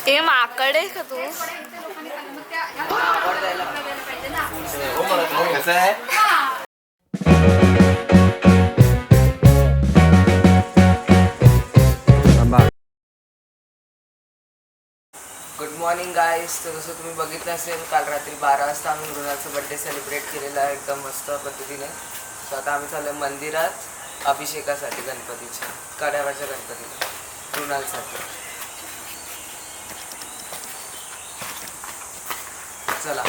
ए माकड आहे का तू? कसं आहे? Good morning guys. तर जसं तुम्ही बघितलं असेल काल रात्री 12 वाजता आम्ही मृणालचा बड्डे सेलिब्रेट केलेला आहे एकदम मस्त पद्धतीने. सो आता आम्ही चाललो मंदिरात अभिषेकासाठी गणपतीच्या कड्यावरच्या गणपतीला मृणालसाठी. चला.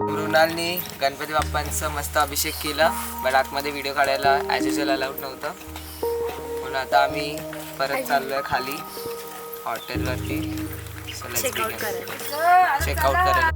मृणालनी गणपती बाप्पांचा मस्त अभिषेक केला, बट आतमध्ये व्हिडिओ काढायला ॲज युजल अलाउड नव्हतं. म्हणून आता आम्ही परत चाललो आहे खाली हॉटेलवरती. चेकआउट करायला.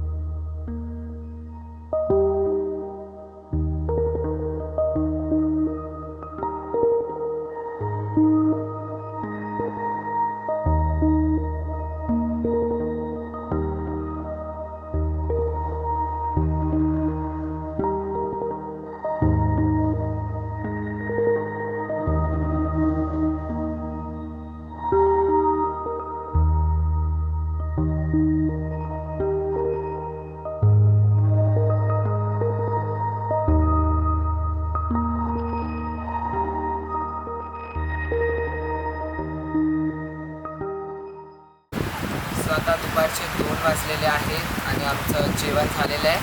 आता दुपारचे 2 वाजलेले आहेत आणि आमचं जेवण झालेलं आहे.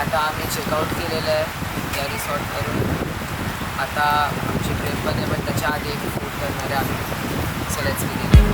आता आम्ही चेकआउट केलेलं आहे त्या रिसॉर्टवरून. आता आमची ट्रेन पण आहे, पण त्याच्या आधी एक फूड करणार आहे आम्ही. चलाच गेली.